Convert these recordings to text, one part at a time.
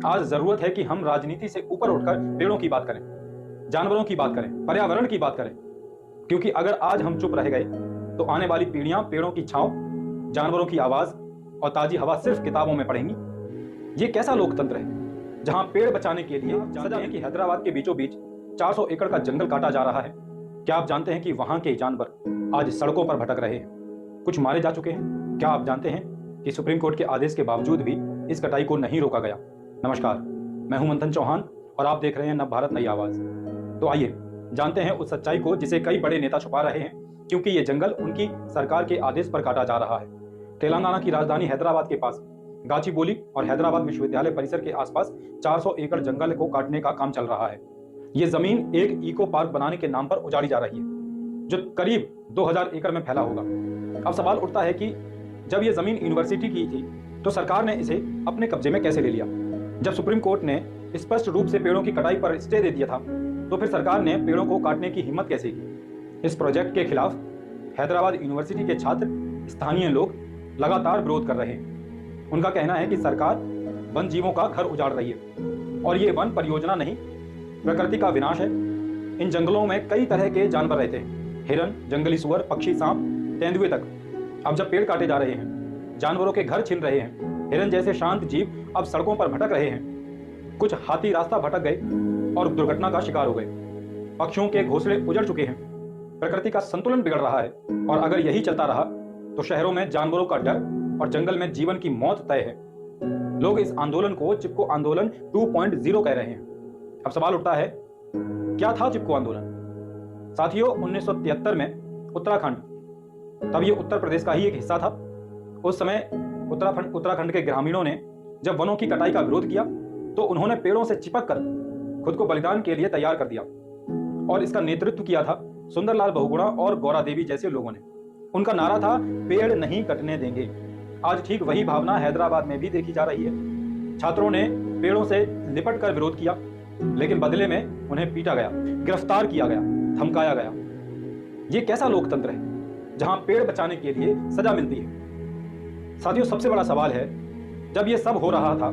आज जरूरत है कि हम राजनीति से ऊपर उठकर पेड़ों की बात करें, जानवरों की बात करें, पर्यावरण की बात करें। क्योंकि अगर आज हम चुप रह गए तो आने वाली पीढ़ियां पेड़ों की छांव, जानवरों की आवाज और ताजी हवा सिर्फ किताबों में पढ़ेंगी। ये कैसा लोकतंत्र है जहां पेड़ बचाने के लिए सजा है कि हैदराबाद के बीचों बीच 400 एकड़ का जंगल काटा जा रहा है। क्या आप जानते हैं कि वहां के जानवर आज सड़कों पर भटक रहे हैं, कुछ मारे जा चुके हैं? क्या आप जानते हैं कि सुप्रीम कोर्ट के आदेश के बावजूद भी इस कटाई को नहीं रोका गया? नमस्कार, मैं हूं मंथन चौहान और आप देख रहे हैं नव भारत नई आवाज। तो आइए जानते हैं उस सच्चाई को जिसे कई बड़े नेता छुपा रहे हैं, क्योंकि ये जंगल उनकी सरकार के आदेश पर काटा जा रहा है। तेलंगाना की राजधानी हैदराबाद के पास गाचीबोली और हैदराबाद विश्वविद्यालय परिसर के आसपास 400 एकड़ जंगल को काटने का काम चल रहा है। ये जमीन एक इको पार्क बनाने के नाम पर उजाड़ी जा रही है, जो करीब 2000 एकड़ में फैला होगा। अब सवाल उठता है कि जब ये जमीन यूनिवर्सिटी की थी तो सरकार ने इसे अपने कब्जे में कैसे ले लिया? जब सुप्रीम कोर्ट ने स्पष्ट रूप से पेड़ों की कटाई पर स्टे दे दिया था, तो फिर सरकार ने पेड़ों को काटने की हिम्मत कैसे की? इस प्रोजेक्ट के खिलाफ हैदराबाद यूनिवर्सिटी के छात्र, स्थानीय लोग लगातार विरोध कर रहे हैं। उनका कहना है कि सरकार वन जीवों का घर उजाड़ रही है और ये वन परियोजना नहीं, प्रकृति का विनाश है। इन जंगलों में कई तरह के जानवर रहते हैं, हिरन, जंगली सुअर, पक्षी, सांप, तेंदुए तक। अब जब पेड़ काटे जा रहे हैं, जानवरों के घर छिन रहे हैं, हिरन जैसे शांत जीव अब सड़कों पर भटक रहे हैं, कुछ हाथी रास्ता भटक गए और दुर्घटना का शिकार हो गए, पक्षियों के घोंसले उजड़ चुके हैं, प्रकृति का संतुलन बिगड़ रहा है। और अगर यही चलता रहा तो शहरों में जानवरों का डर और जंगल में जीवन की मौत तय है। लोग इस आंदोलन को चिपको आंदोलन 2.0 कह रहे हैं। अब सवाल उठता है, क्या था चिपको आंदोलन? साथियों, 1973 में उत्तराखंड, तब ये उत्तर प्रदेश का ही एक हिस्सा था। उस समय उत्तराखंड के ग्रामीणों ने जब वनों की कटाई का विरोध किया तो उन्होंने पेड़ों से चिपक कर खुद को बलिदान के लिए तैयार कर दिया। और इसका नेतृत्व किया था सुंदरलाल बहुगुणा और गौरा देवी जैसे लोगों ने। उनका नारा था, पेड़ नहीं कटने देंगे। आज ठीक वही भावना हैदराबाद में भी देखी जा रही है। छात्रों ने पेड़ों से लिपट कर विरोध किया, लेकिन बदले में उन्हें पीटा गया, गिरफ्तार किया गया, धमकाया गया। ये कैसा लोकतंत्र है जहां पेड़ बचाने के लिए सजा मिलती है? साथियों, सबसे बड़ा सवाल है, जब ये सब हो रहा था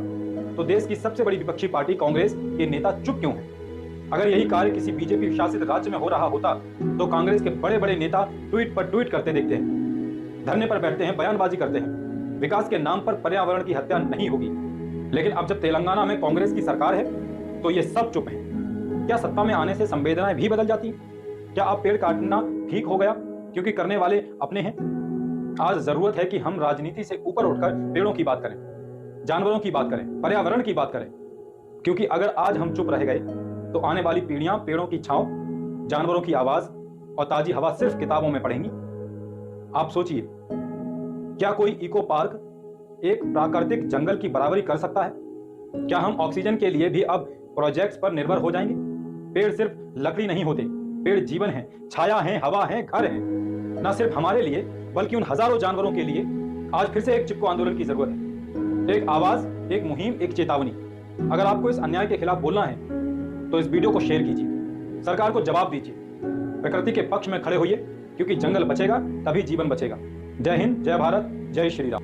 तो देश की सबसे बड़ी विपक्षी पार्टी कांग्रेस के नेता चुप क्यों हैं? अगर यही कार्य किसी बीजेपी शासित राज्य में हो रहा होता तो कांग्रेस के बड़े बड़े नेता ट्वीट पर ट्वीट करते दिखते हैं, धरने पर बैठते हैं, बयानबाजी करते हैं, विकास के नाम पर पर्यावरण की हत्या नहीं होगी। लेकिन अब जब तेलंगाना में कांग्रेस की सरकार है तो ये सब चुप हैं। क्या सत्ता में आने से संवेदनाएं भी बदल जाती? क्या अब पेड़ काटना ठीक हो गया क्योंकि करने वाले अपने हैं? आज जरूरत है कि हम राजनीति से ऊपर उठकर पेड़ों की बात करें, जानवरों की बात करें, पर्यावरण की बात करें। क्योंकि अगर आज हम चुप रह गए तो आने वाली पीढ़ियां पेड़ों की छांव, जानवरों की आवाज और ताजी हवा सिर्फ किताबों में पढ़ेंगी। आप सोचिए, क्या कोई इको पार्क एक प्राकृतिक जंगल की बराबरी कर सकता है? क्या हम ऑक्सीजन के लिए भी अब प्रोजेक्ट्स पर निर्भर हो जाएंगे? पेड़ सिर्फ लकड़ी नहीं होते, पेड़ जीवन है, छाया है, हवा है, घर है। न सिर्फ हमारे लिए बल्कि उन हजारों जानवरों के लिए आज फिर से एक चिपको आंदोलन की जरूरत है। एक आवाज, एक मुहिम, एक चेतावनी। अगर आपको इस अन्याय के खिलाफ बोलना है तो इस वीडियो को शेयर कीजिए, सरकार को जवाब दीजिए, प्रकृति के पक्ष में खड़े होइए, क्योंकि जंगल बचेगा तभी जीवन बचेगा। जय हिंद, जय भारत, जय श्री राम।